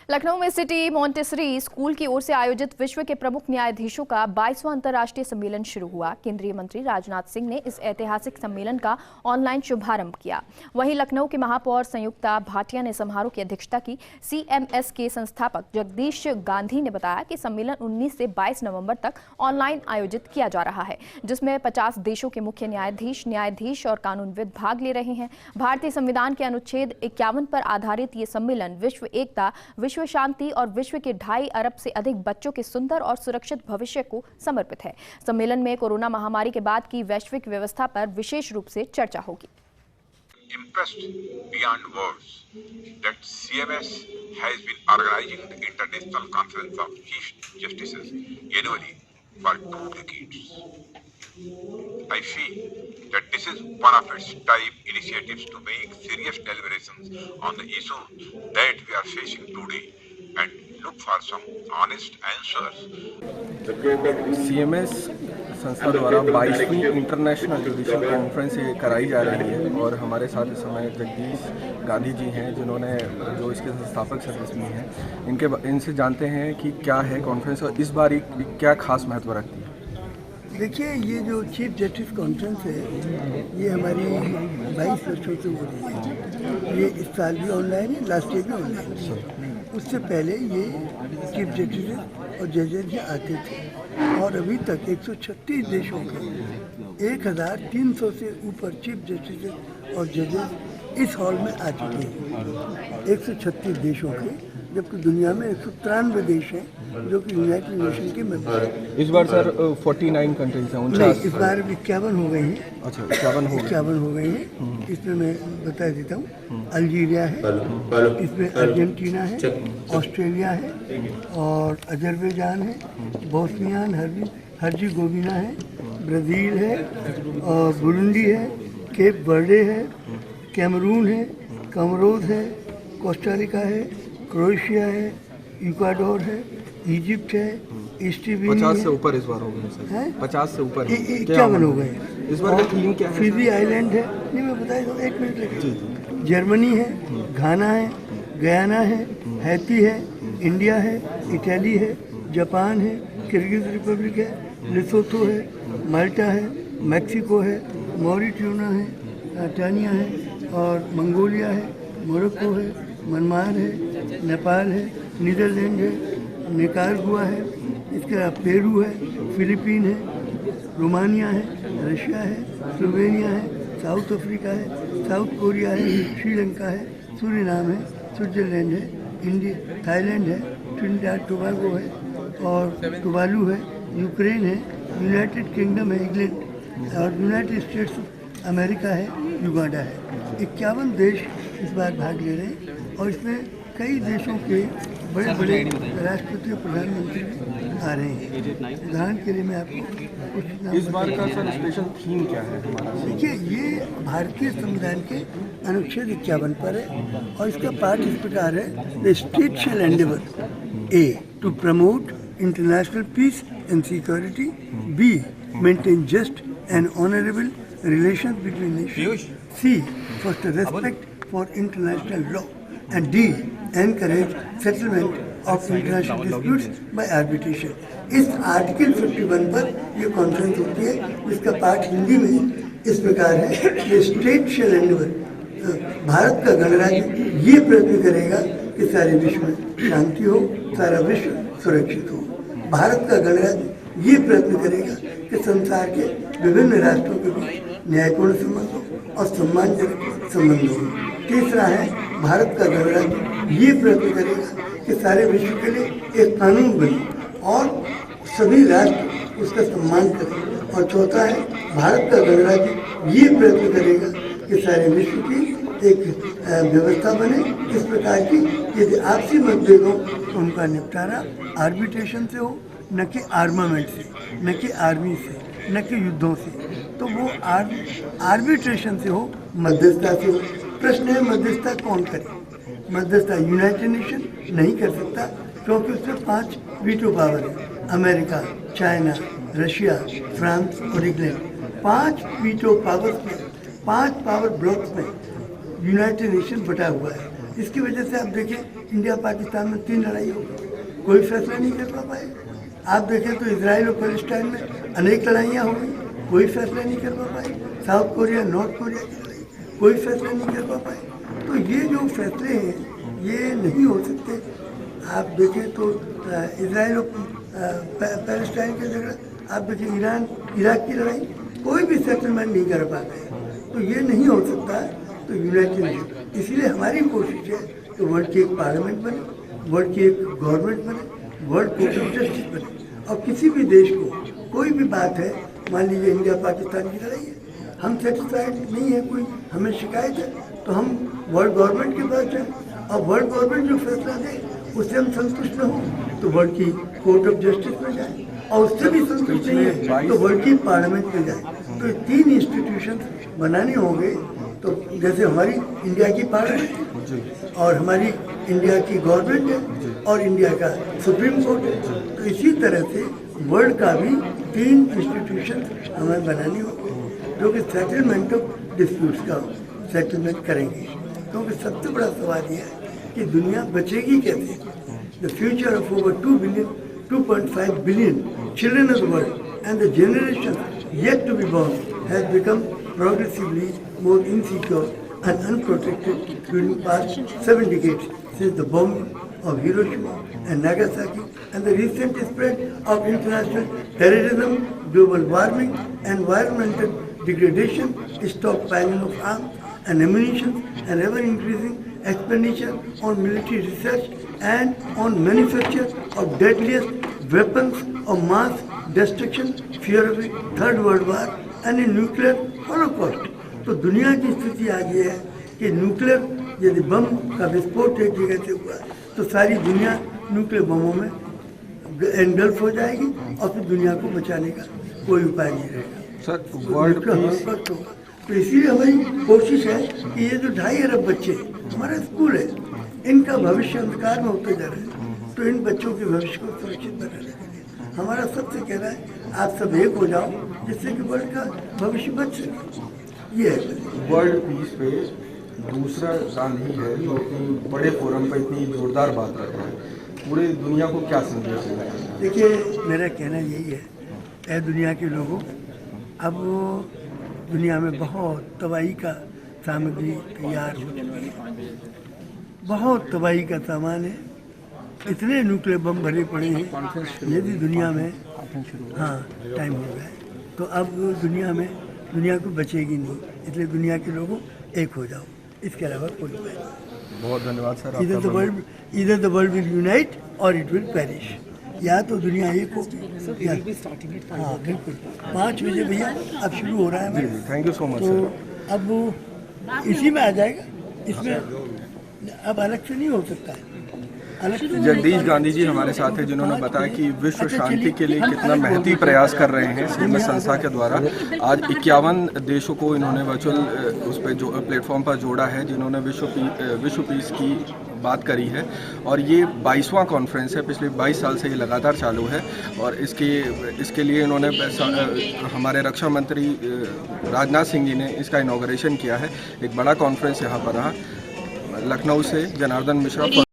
लखनऊ में city Montessori school की ओर से आयोजित विश्व के प्रमुख न्यायाधीशों का 22वां अंतर्राष्ट्रीय सम्मेलन शुरू हुआ। केंद्रीय मंत्री राजनाथ सिंह ने इस ऐतिहासिक सम्मेलन का ऑनलाइन शुभारंभ किया। वहीं लखनऊ के महापौर संयुक्ता भाटिया ने समारोह की अध्यक्षता की। CMS के संस्थापक जगदीश गांधी ने बताया कि सम्मेलन 19 से 22 नवंबर तक ऑनलाइन आयोजित किया जा रहा है, जिसमें 50 देशों के मुख्य न्यायाधीश और कानूनविद भाग ले रहे हैं। भारतीय संविधान के अनुच्छेद 51 पर आधारित ये सम्मेलन विश्व एकता, विश्व शांति और विश्व के 2.5 अरब से अधिक बच्चों के सुंदर और सुरक्षित भविष्य को समर्पित है। सम्मेलन में कोरोना महामारी के बाद की वैश्विक व्यवस्था पर विशेष रूप से चर्चा होगी। Impressed beyond words that CMS has been organizing the International Conference of Chief Justices annually for 2 decades. I feel that this is one of its type initiatives to make serious deliberations on the issues that we are facing today and look for some honest answers. CMS संस्था द्वारा 22वीं international judicial conference ये कराई जा रही है और हमारे साथ इस समय जगदीश गांधी जी हैं, जो इसके संस्थापक सदस्य भी हैं। इनसे जानते हैं कि क्या है कॉन्फ्रेंस और इस बार क्या खास महत्व रखती है। देखिए, ये जो चीफ जस्टिस कॉन्फ्रेंस है ये हमारी 22 वर्षों से हो रही है। ये इस साल भी ऑनलाइन है, लास्ट ईयर भी ऑनलाइन है। उससे पहले ये चीफ जस्टिस और जजेस ये आते थे और अभी तक 136 देशों के 1300 से ऊपर चीफ जस्टिस और जजेस इस हॉल में आ चुके हैं। 136 देशों के, जबकि दुनिया में 193 देश हैं जो कि यूनाइटेड नेशन के मेंबर हैं। इस बार सर 49 कंट्रीज हैं। नहीं, इस बार 51 हो गए हैं। अच्छा, 51 हो गए हैं। इसमें मैं बता देता हूँ, अल्जीरिया है, इसमें अर्जेंटीना है, ऑस्ट्रेलिया है और अजरबैजान है, बोस्नियान हर्जेगोविना है, ब्राज़ील है और बुरुंडी है, केप वर्डे है, कैमरून है, कमरोज है, कोस्टारिका है, क्रोएशिया है, इक्वाडोर है, इजिप्ट है, ईस्टर्न 50 से ऊपर इस बार हो गए सर। 50 से ऊपर 51 हो गए। इस बार का थीम क्या है? फिजी आइलैंड है। नहीं, मैं बता दूँ, 1 मिनट लगेगा। जर्मनी है, घाना है, गयाना है, हैती है, इंडिया है, इटली है, जापान है, किर्गिज रिपब्लिक है, लेसोथो है, माल्टा है, मैक्सिको है, मॉरिटानिया है, टानिया है और मंगोलिया है, मोरक्को है, म्यांमार है, नेपाल है, नीदरलैंड है, निकारागुआ है, इसके अलावा पेरू है, फिलीपीन है, रोमानिया है, रशिया है, स्लोवेनिया है, साउथ अफ्रीका है, साउथ कोरिया है, श्रीलंका है, सूरीनाम है, स्विट्जरलैंड है, इंडिया, थाईलैंड है, ट्रिनिडाद टोबैगो है और टुवालू है, यूक्रेन है, यूनाइटेड किंगडम है, इंग्लैंड और यूनाइटेड स्टेट्स अमेरिका है, युगांडा है। 51 देश इस बार भाग ले रहे हैं और इसमें कई देशों के बड़े बड़े राष्ट्रपति और प्रधानमंत्री आ रहे हैं। उदाहरण के लिए मैं आपको कुछ इस बार का सर स्पेशल थीम क्या है हमारा? देखिए, ये भारतीय संविधान के अनुच्छेद 51 पर है और इसका पाठ इस प्रकार है, the state shall endeavour A to promote international peace and security, B maintain just and honourable relations between nations, C foster respect for international law and D encourage settlement of international disputes by arbitration। इस article 51 पर ये conference होती है, जिसका पाठ हिंदी में इस प्रकार है, the state shall Endeavour, Bharat का गणराज्य ये प्रयत्न करेगा कि सारे विश्व में शांति हो, सारा विश्व सुरक्षित हो। भारत का गणराज्य ये प्रयत्न करेगा कि संसार के विभिन्न राष्ट्रों के बीच न्यायपूर्ण संबंध हो और सम्मानजनक संबंध हो। तीसरा है, भारत का गणराज्य ये प्रयत्न करेगा कि सारे विश्व के लिए एक कानून बने और सभी राष्ट्र उसका सम्मान करें। और चौथा है, भारत का गणराज्य ये प्रयत्न करेगा कि सारे विश्व की एक व्यवस्था बने इस प्रकार की, यदि आपसी मतभेद हो तो उनका निपटारा आर्बिट्रेशन से हो, न कि आर्मामेंट से, न कि आर्मी से, न कि युद्धों से। तो वो आर्बिट्रेशन से हो, मध्यस्थता से हो। प्रश्न है, मध्यस्थता कौन करे? मध्यस्थता यूनाइटेड नेशन नहीं कर सकता, क्योंकि उसमें 5 वीटो पावर है। अमेरिका, चाइना, रशिया, फ्रांस और इंग्लैंड, 5 वीटो पावर्स में, 5 पावर ब्लॉक्स में यूनाइटेड नेशन बटा हुआ है। इसकी वजह से आप देखें इंडिया पाकिस्तान में 3 लड़ाई हो गई, कोई फैसला नहीं कर पाए। आप देखें तो इजराइल और पैलेस्टाइन में अनेक लड़ाइयाँ हो गई, कोई फैसला नहीं कर पाए। साउथ कोरिया नॉर्थ कोरिया की लड़ाई, कोई फैसला नहीं कर पाए। तो ये जो फैसले हैं ये नहीं हो सकते। आप देखें तो इजराइल और पैलेस्टाइन का झगड़ा, आप देखें ईरान इराक की लड़ाई, कोई भी सेटलमेंट नहीं कर पाते हैं। तो ये नहीं हो सकता। तो यूनाइटेड नेशन, इसीलिए हमारी कोशिश है कि वर्ल्ड की एक पार्लियामेंट बने, वर्ल्ड की एक गवर्नमेंट बने, वर्ल्ड कोर्ट ऑफ जस्टिस बने, और किसी भी देश को कोई भी बात है, मान लीजिए इंडिया पाकिस्तान की लड़ाई है, हम सेटिस्फाइड नहीं है, कोई हमें शिकायत है, तो हम वर्ल्ड गवर्नमेंट के पास जाएं, और वर्ल्ड गवर्नमेंट जो फैसला दे उससे हम संतुष्ट न हो तो वर्ल्ड की कोर्ट ऑफ जस्टिस में जाए, और उससे भी संतुष्ट नहीं है तो वर्ल्ड की पार्लियामेंट में जाए। तो ये 3 इंस्टीट्यूशन बनाने होंगे। तो जैसे हमारी इंडिया की पार्लियामेंट और हमारी इंडिया की गवर्नमेंट है और इंडिया का सुप्रीम कोर्ट है, तो इसी तरह से वर्ल्ड का भी 3 इंस्टीट्यूशन हमें बनानी होगी जो कि सेटलमेंट ऑफ डिस्प्यूट्स का सेटलमेंट करेंगे। क्योंकि सबसे बड़ा सवाल यह है कि दुनिया बचेगी कैसे। The future of over 2.5 billion children of the world and the generation yet to be born has become progressively more insecure and unprotected during past 7 decades since the bombing of Hiroshima and Nagasaki and the recent spread of international terrorism, global warming, environmental degradation, stockpiling of arms and ammunition, and ever-increasing expenditure on military research and on manufacture of deadliest weapons of mass destruction, fear of a third world war and a nuclear holocaust। तो दुनिया की स्थिति आज ये है कि nuclear यदि बम का विस्फोट एक जगह से हुआ तो सारी दुनिया न्यूक्लियर बमों में एनगल्फ हो जाएगी और फिर दुनिया को बचाने का कोई उपाय नहीं रहेगा। सर, वर्ल्ड हॉलोकॉस्ट होगा। तो इसीलिए हमारी कोशिश है कि ये जो 2.5 अरब बच्चे हमारा स्कूल है, इनका भविष्य अंधकार में होते जा रहे हैं, तो इन बच्चों के भविष्य को सुरक्षित बनाने के लिए हमारा सबसे कहना है आप सब एक हो जाओ जिससे कि वर्ल्ड का भविष्य बच सके। ये है वर्ल्ड पीस पे दूसरा गांधी है जो कि बड़े फोरम पर इतनी जोरदार बात कर रहा है, पूरी दुनिया को क्या संदेश देना है? देखिए, मेरा कहना यही है, ऐ दुनिया के लोगों, अब दुनिया में बहुत तबाही का सामग्री तैयार हो चुकी है, बहुत तबाही का सामान है, इतने न्यूक्लियर बम भरे पड़े हैं। यदि दुनिया में टाइम हो गया है तो अब दुनिया को बचेगी नहीं, इसलिए दुनिया के लोगों एक हो जाओ, इसके अलावा कोई उपाय नहीं। बहुत धन्यवाद सर। इधर द वर्ल्ड विल यूनाइट और इट विल पेरिश। या तो दुनिया एक हो, हाँ बिल्कुल। 5 बजे भैया अब शुरू हो रहा है हमारा। थैंक यू सो मच तो सर। अब वो इसी में आ जाएगा, इसमें अब अलग से नहीं हो सकता है। जगदीश गांधी जी हमारे साथ हैं जिन्होंने बताया कि विश्व शांति के लिए कितना महती प्रयास कर रहे हैं सीएमएस संस्था के द्वारा। आज 51 देशों को इन्होंने वर्चुअल उस पर जो प्लेटफॉर्म पर जोड़ा है, जिन्होंने विश्व पीस की बात करी है। और ये 22वां कॉन्फ्रेंस है, पिछले 22 साल से ये लगातार चालू है। और इसके लिए इन्होंने हमारे रक्षा मंत्री राजनाथ सिंह जी ने इसका इनॉग्रेशन किया है। एक बड़ा कॉन्फ्रेंस यहाँ पर रहा। लखनऊ से जनार्दन मिश्रा।